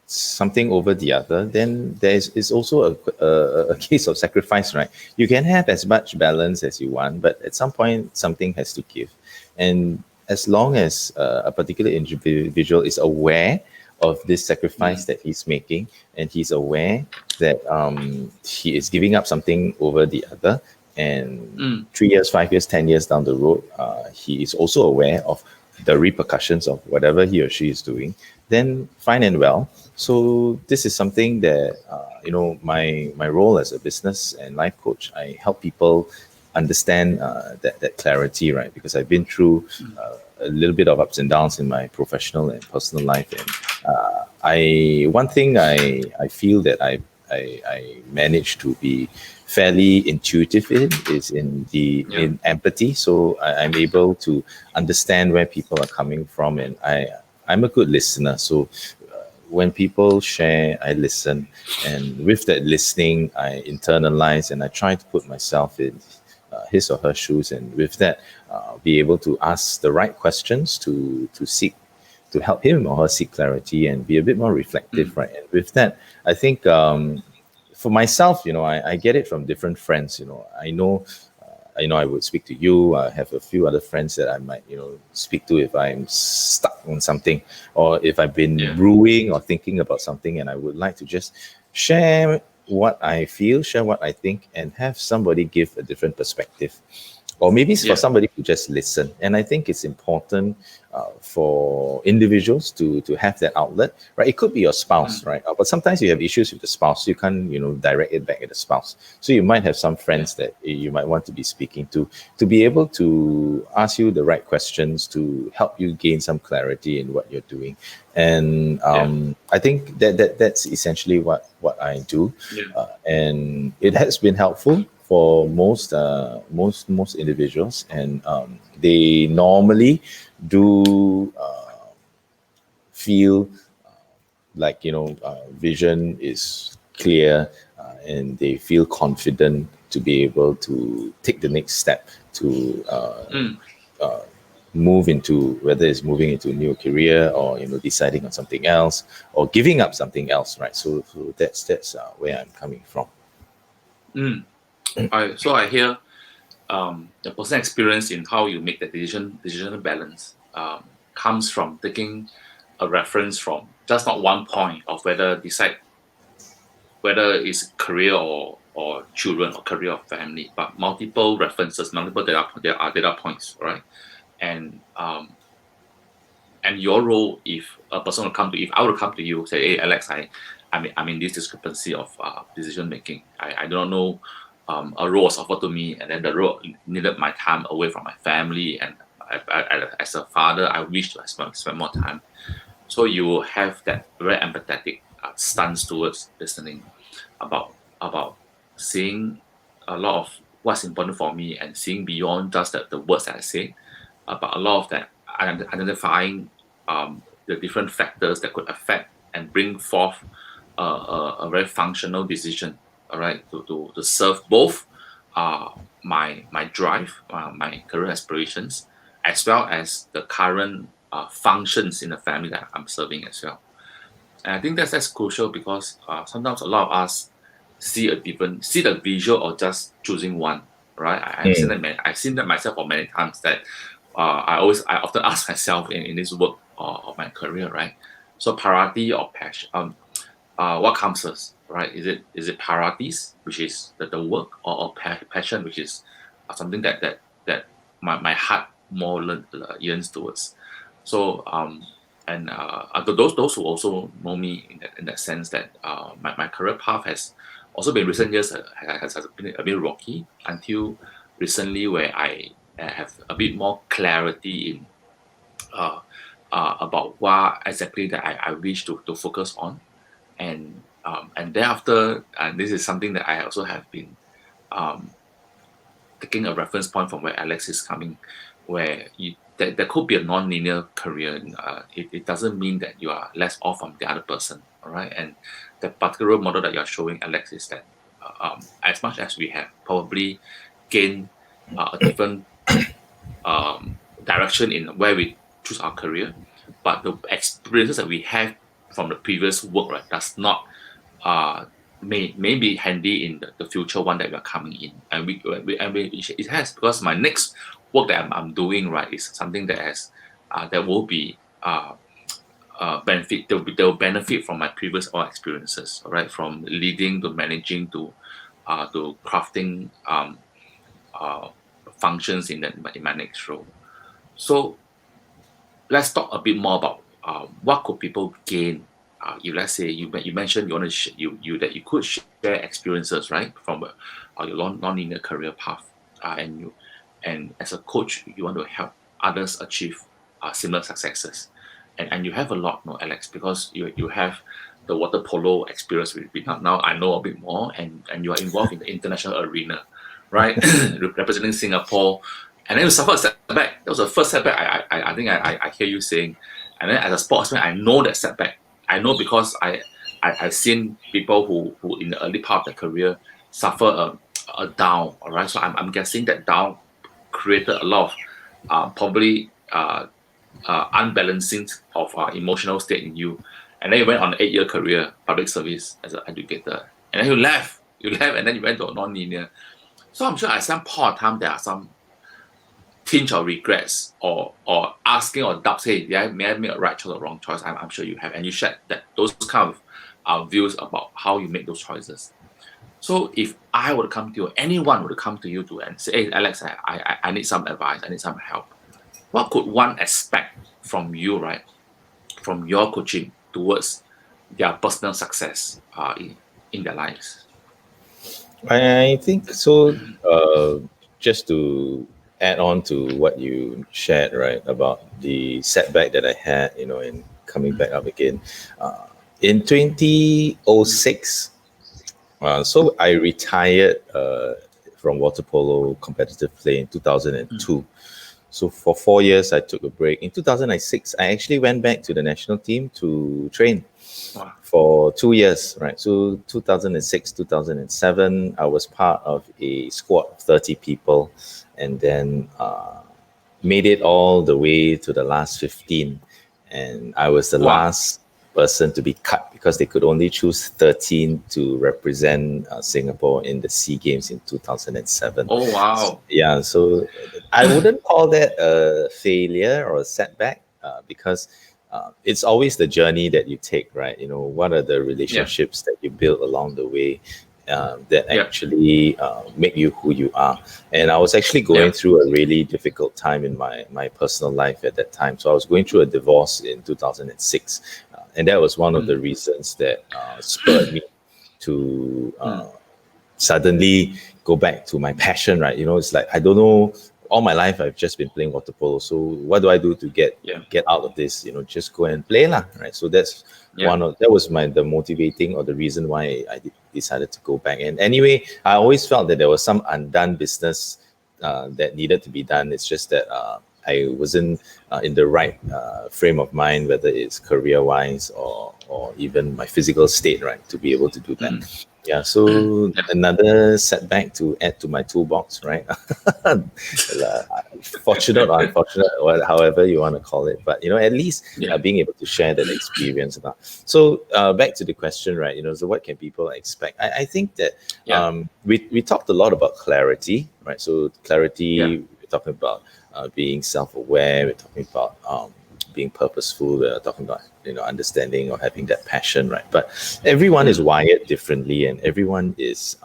something over the other, then is also a case of sacrifice, right? You can have as much balance as you want, but at some point something has to give. And as long as a particular individual is aware of this sacrifice mm, that he's making, and he's aware that he is giving up something over the other, and mm, 3 years, 5 years, 10 years down the road, he is also aware of the repercussions of whatever he or she is doing, then fine and well. So this is something that you know, my role as a business and life coach, I help people understand that clarity, right? Because I've been through a little bit of ups and downs in my professional and personal life, and I one thing I feel that I managed to be fairly intuitive in is yeah, in empathy. So I'm able to understand where people are coming from, and I'm a good listener. So when people share, I listen, and with that listening, I internalize and I try to put myself in his or her shoes, and with that, be able to ask the right questions to seek to help him or her seek clarity and be a bit more reflective, mm, right? And with that, I think for myself, you know, I get it from different friends. You know, I know I would speak to you. I have a few other friends that I might, you know, speak to if I'm stuck on something, or if I've been yeah, brewing or thinking about something, and I would like to just share what I feel, share what I think, and have somebody give a different perspective, or maybe it's for yeah, somebody to just listen. And I think it's important for individuals to have that outlet, right? It could be your spouse, mm, right? But sometimes you have issues with the spouse, you can't, you know, direct it back at the spouse. So you might have some yeah, friends that you might want to be speaking to be able to ask you the right questions to help you gain some clarity in what you're doing. And yeah, I think that's essentially what I do, yeah, and it has been helpful for most individuals, and they normally do feel like, you know, vision is clear, and they feel confident to be able to take the next step to mm, move into, whether it's moving into a new career, or, you know, deciding on something else, or giving up something else, right? So that's where I'm coming from. mm. I hear the personal experience in how you make the decision balance comes from taking a reference from just not one point of whether decide whether it's career or children or career or family, but multiple references, multiple data points, right? And and your role, if a person will come to, if I were to come to you, say, hey, Alex, I'm in this discrepancy of decision making. I do not know, a role was offered to me, and then the role needed my time away from my family, and as a father, I wish to spend more time. So you will have that very empathetic stance towards listening, about seeing a lot of what's important for me, and seeing beyond just the words that I say, but a lot of that identifying the different factors that could affect and bring forth a very functional decision, all right, to serve both my drive, my career aspirations, as well as the current functions in the family that I'm serving as well. And I think that's crucial, because sometimes a lot of us see the visual of just choosing one, right? Mm. I've seen that myself for many times, that I often ask myself in this work of my career, right? So priority or passion, what comes first, right? Is it priorities, which is the work, or passion, which is something that my heart more yearns towards. So and those who also know me in that sense, that my career path has also been recent years, has been a bit rocky, until recently, where I have a bit more clarity in uh, about what exactly that I wish to focus on. And thereafter, and this is something that I also have been um, taking a reference point from where Alex is coming, where there could be a non-linear career. It doesn't mean that you are less off from the other person, all right? And the particular model that you're showing, Alex, is that as much as we have probably gained a different direction in where we choose our career, but the experiences that we have from the previous work, right, does not uh, may be handy in the future one that we are coming in, and it has, because my next work that I'm doing, right, is something that has that will be benefit, they'll benefit from my previous all experiences, all right, from leading to managing to crafting uh, functions in my next role. So let's talk a bit more about what could people gain. If let's say you mentioned you want to you that you could share experiences, right, from your non-linear career path, and as a coach you want to help others achieve similar successes, and you have a lot, no, Alex, because you have the water polo experience with Vietnam. Now I know a bit more, and you are involved in the international arena, right, representing Singapore, and then you suffer a setback. That was the first setback I think I hear you saying. And then as a sportsman, I know that setback. I know, because I've seen people who in the early part of their career suffer a down. All right, so I'm guessing that down created a lot of probably unbalancing of emotional state in you. And then you went on an 8-year career, public service as an educator, and then you left, and then you went to a non-linear. So I'm sure at some point of time there are some tinge of regrets, or asking or doubts, hey, may I make a right choice or wrong choice? I'm sure you have, and you shared that those kind of views about how you make those choices. So if I would come to you, anyone would come to you to and say, hey, Alex, I need some advice, I need some help. What could one expect from you, right, from your coaching towards their personal success in their lives? I think so. Just to add on to what you shared, right, about the setback that I had, in coming back up again. Uh, in 2006, so I retired from water polo competitive play in Mm. 2002. So for 4 years, I took a break. In 2006, I actually went back to the national team to train Wow. for 2 years, right? So 2006, 2007, I was part of a squad of 30 people, and then made it all the way to the last 15. And I was the Wow. last person to be cut, because they could only choose 13 to represent Singapore in the SEA Games in 2007. Oh, wow. Yeah, so I wouldn't call that a failure or a setback, because it's always the journey that you take, right? What are the Yeah. relationships that you build along the way? that Yeah. actually make you who you are. And I was actually going Yeah. through a really difficult time in my personal life at that time. So I was going through a divorce in 2006, and that was one of the Mm. reasons that spurred me to Mm. suddenly go back to my passion, right? It's like, I don't know, all my life I've just been playing water polo. So what do I do to Yeah. get out of this? Just go and play lah, right? So that's Yeah. that was the motivating, or the reason why I decided to go back. And anyway, I always felt that there was some undone business that needed to be done. It's just that I wasn't in the right frame of mind, whether it's career wise or even my physical state, right, to be able to do that. Mm. Yeah, so Yeah. another setback to add to my toolbox, right? Fortunate or unfortunate, or however you want to call it, but at least Yeah. being able to share that experience. So back to the question, right? So what can people expect? I think that Yeah. we talked a lot about clarity, right? So Yeah. clarity, we're talking about being self-aware. We're talking about being purposeful. We're talking about understanding or having that passion, right? But everyone is Mm. wired differently, and everyone is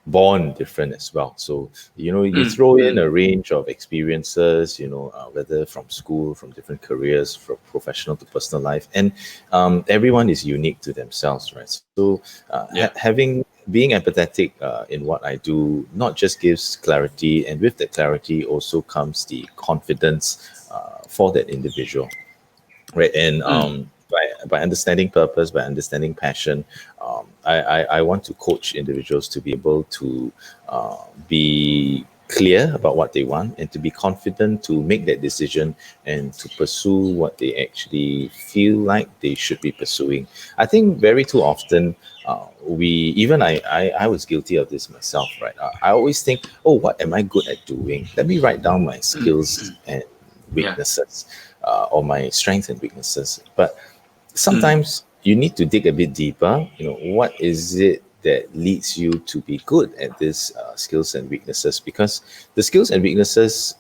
born different as well. So you Mm. throw in Mm. a range of experiences, whether from school, from different careers, from professional to personal life, and everyone is unique to themselves, right? So Yeah. having being empathetic in what I do not just gives clarity, and with that clarity also comes the confidence for that individual, right? And Mm. by understanding purpose, by understanding passion, I want to coach individuals to be able to be clear about what they want, and to be confident to make that decision and to pursue what they actually feel like they should be pursuing. I think very too often we even I was guilty of this myself, right? I always think, oh, what am I good at doing? Let me write down my Mm. skills Mm. and Yeah. weaknesses, or my strengths and weaknesses. But Mm. sometimes you need to dig a bit deeper. What is it that leads you to be good at these skills and weaknesses? Because the skills and weaknesses,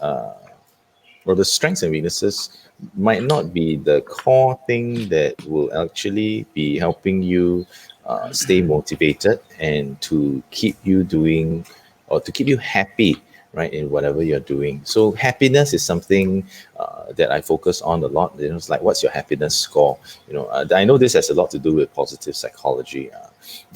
or the strengths and weaknesses, might not be the core thing that will actually be helping you stay motivated and to keep you doing, or to keep you happy, right, in whatever you're doing. So happiness is something that I focus on a lot. It's like, what's your happiness score? I know this has a lot to do with positive psychology,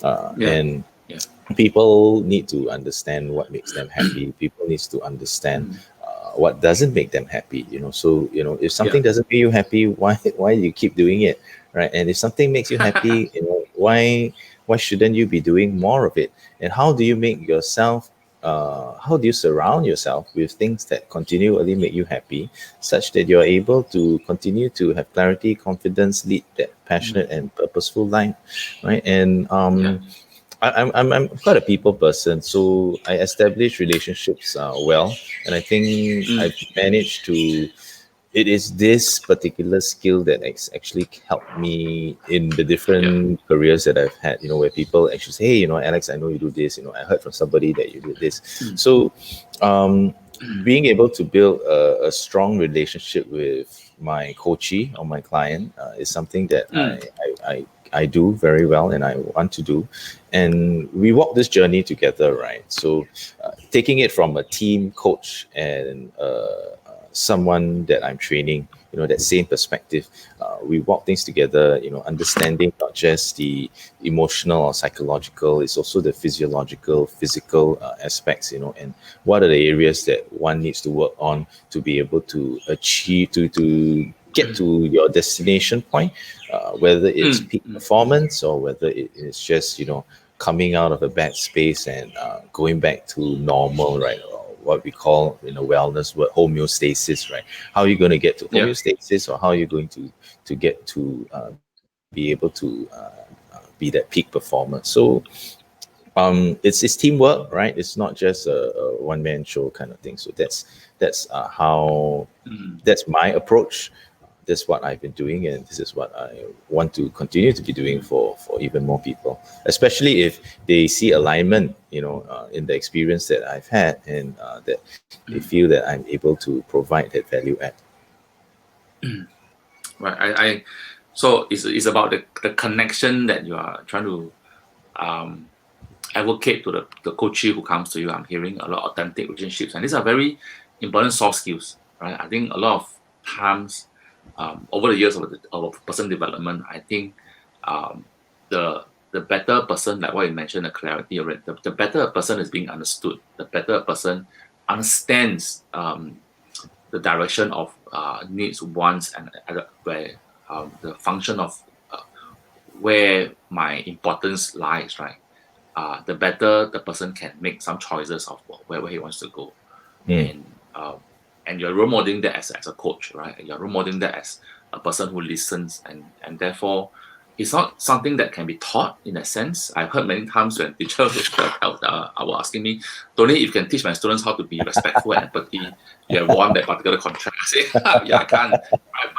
Yeah. and Yeah. people need to understand what makes them happy. People needs to understand Mm. what doesn't make them happy. So if Yeah. something doesn't make you happy, why do you keep doing it, right? And if something makes you happy, why shouldn't you be doing more of it? And how do you make yourself how do you surround yourself with things that continually make you happy, such that you're able to continue to have clarity, confidence, lead that Mm. passionate and purposeful life, right? And Yeah. I'm quite a people person, so I establish relationships well, and I think Mm. I've managed to. It is this particular skill that actually helped me in the Yeah. different careers that I've had. Where people actually say, "Hey, Alex, I know you do this. I heard from somebody that you do this." Mm. So, um, being able to build a strong relationship with my coachee or my client is something that Mm. I do very well, and I want to do. And we walk this journey together, right? So taking it from a team coach and someone that I'm training, that same perspective. We walk things together, understanding not just the emotional or psychological, it's also the physiological, physical aspects, and what are the areas that one needs to work on to be able to achieve, to get to your destination point, whether it's Mm. peak Mm. performance or whether it is just, coming out of a bad space and going back to normal, right? Or what we call in a wellness word homeostasis, right? How are you going to get to Yeah. homeostasis, or how are you going to get to be able to be that peak performer? So it's teamwork, right? It's not just a one man show kind of thing. So that's how Mm. that's my approach. That's what I've been doing, and this is what I want to continue to be doing Mm. for even more people, especially if they see alignment, in the experience that I've had, and that they Mm. feel that I'm able to provide that value add. Right. So it's about the connection that you are trying to advocate to the coachee who comes to you. I'm hearing a lot of authentic relationships, and these are very important soft skills, right? I think a lot of times over the years of person development, I think the better person, like what you mentioned, the clarity, right? The better a person is being understood, the better a person understands the direction of needs, wants, and where the function of where my importance lies, right? The better the person can make some choices of where he wants to go, Mm. and you're role modeling that as a coach, right? You're role modeling that as a person who listens, and therefore it's not something that can be taught in a sense. I've heard many times when teachers were asking me, Tony, if you can teach my students how to be respectful and empathy, you have won that particular contract. I say, yeah, I can't.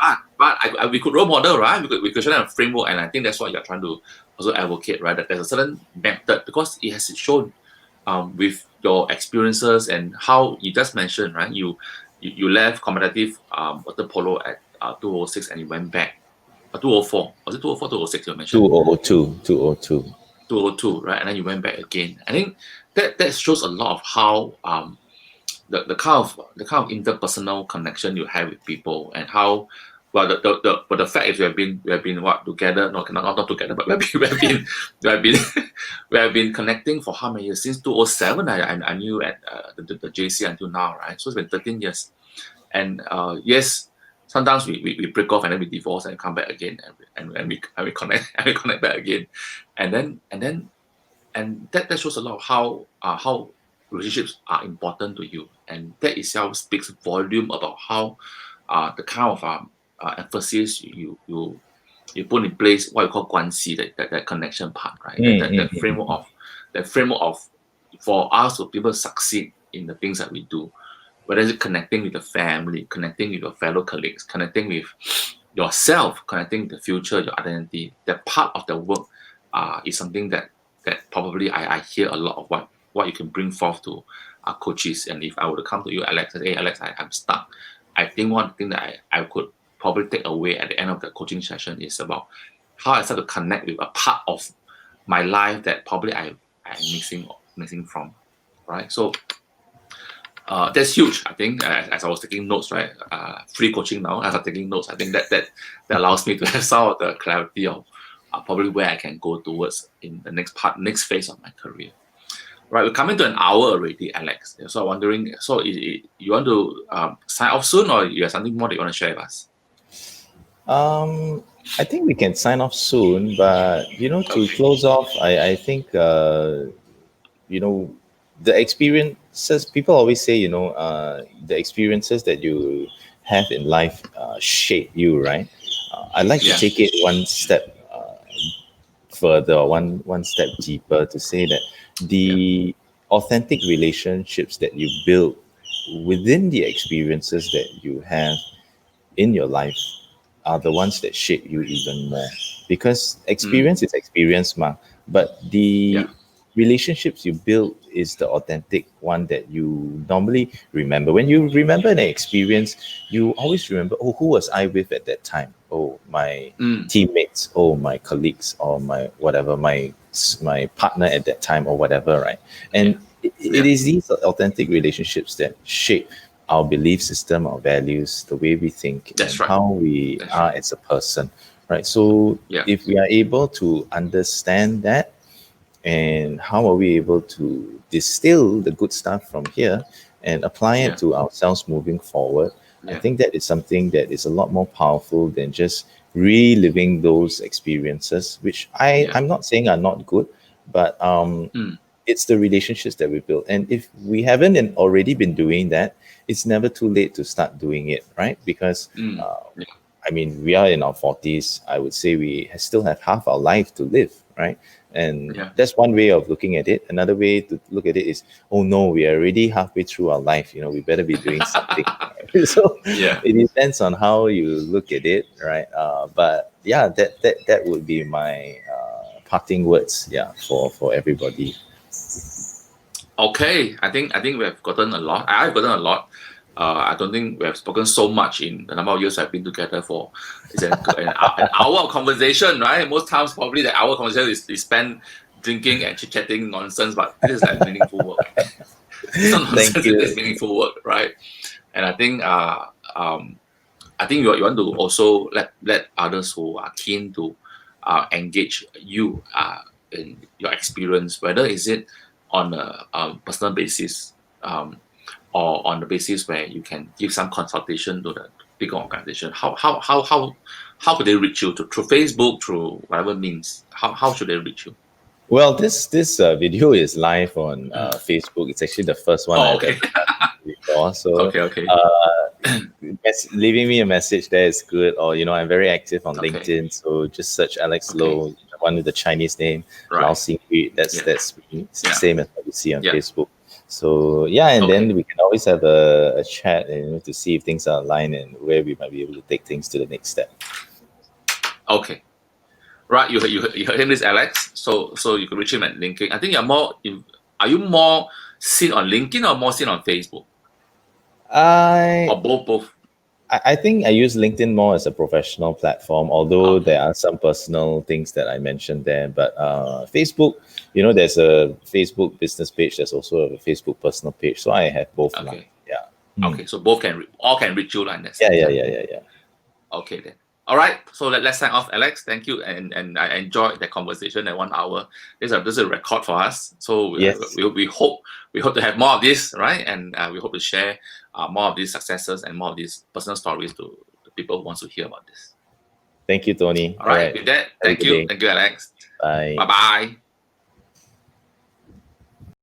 Right? But we could role model, right? We could show them a framework, and I think that's what you're trying to also advocate, right? That there's a certain method because it has shown with your experiences and how you just mentioned, right? You left competitive water polo at 206 and you went back 204. Was it 204, 206 you mentioned? 2002, 202. 202, right? And then you went back again. I think that shows a lot of how the kind of interpersonal connection you have with people and how well but the fact is we have been what together, no, not together, but we have been we have been connecting for how many years? Since 2007 I knew at the JC until now, right? So it's been 13 years. And yes, sometimes we break off and then we divorce and come back again, and we connect and we connect back again, and that shows a lot of how relationships are important to you, and that itself speaks volume about how the kind of emphasis you put in place what you call 关系, that connection part, right? Mm, That mm, framework of for us to be able to succeed in the things that we do, whether it's connecting with the family, connecting with your fellow colleagues, connecting with yourself, connecting with the future, your identity. That part of the work is something that probably I hear a lot of what you can bring forth to our coaches. And if I were to come to you, Alex, and say, hey, Alex, I'm stuck. I think one thing that I could probably take away at the end of the coaching session is about how I start to connect with a part of my life that probably I'm missing from, right? So that's huge. I think as I was taking notes, right, free coaching now, as I'm taking notes, I think that allows me to have some of the clarity of probably where I can go towards in the next phase of my career. Right, we're coming to an hour already, Alex. So I'm wondering, so you want to sign off soon, or you have something more that you want to share with us? I think we can sign off soon, but to Okay. close off, I think you know the experiences. People always say, the experiences that you have in life shape you, right? I'd like to Yeah. take it one step further, one step deeper, to say that Yeah. the authentic relationships that you build within the experiences that you have in your life are the ones that shape you even more, because Mm. experience is experience, ma, but the Yeah. relationships you build is the authentic one that you normally remember. When you remember an experience, you always remember, oh, who was I with at that time? Oh, my Mm. teammates, oh, my colleagues, or my whatever, my partner at that time, or whatever, right? Yeah. And it Yeah. is these authentic relationships that shape our belief system, our values, the way we think, That's and right. how we That's are right. as a person, right? So Yeah. if we are able to understand that, and how are we able to distill the good stuff from here and apply it Yeah. to ourselves moving forward, I Yeah. think that is something that is a lot more powerful than just reliving those experiences, which Yeah. I'm not saying are not good, but Mm. it's the relationships that we build. And if we haven't already been doing that, it's never too late to start doing it, right? Because Mm. uh, Yeah. I mean, we are in our 40s. I would say we still have half our life to live, right? And Yeah. that's one way of looking at it. Another way to look at it is, oh no, we are already halfway through our life. We better be doing something. So Yeah. it depends on how you look at it, right? But yeah, that would be my parting words, yeah, for everybody. Okay, I think we have gotten a lot. I've gotten a lot. I don't think we have spoken so much in the number of years I've been together for. It's an hour of conversation, right? Most times, probably the hour conversation is spent drinking and chit chatting nonsense, but this is like meaningful work. It's not Thank nonsense; it you. is meaningful work, right? And I think you want to also let others who are keen to engage you in your experience, whether is it on a personal basis, or on the basis where you can give some consultation to the bigger organization. How could they reach you? Through Facebook, through whatever means? How should they reach you? Well, this video is live on Facebook. It's actually the first one Oh, I've okay. ever done before. So Okay. leaving me a message there is good. Or I'm very active on Okay. LinkedIn. So just search Alex Okay. Low, one with the Chinese name, Lao Right. Xing Hui. Yeah. That's me. It's the Yeah. same as what you see on Yeah. Facebook. So yeah, and Okay. then we can always have a chat and to see if things are aligned and where we might be able to take things to the next step. Okay. Right. You heard him, this Alex. So you can reach him at LinkedIn. I think you're more. Are you more seen on LinkedIn or more seen on Facebook I or both? Both. I think I use LinkedIn more as a professional platform, although there Okay. are some personal things that I mentioned there. But Facebook, there's a Facebook business page. There's also a Facebook personal page. So I have both now. Okay. Yeah. Hmm. Okay. So both all can reach you like in that Yeah, sense. yeah, Yeah. yeah, yeah, yeah. Okay then. All right. So let's sign off, Alex. Thank you, and I enjoyed the conversation at 1 hour. This is a record for us. So Yes. we hope to have more of this, right? And we hope to share more of these successes and more of these personal stories to the people who wants to hear about this. Thank you, Tony. All All right. right. With that, Have a good day. thank you, Alex. Bye. Bye bye.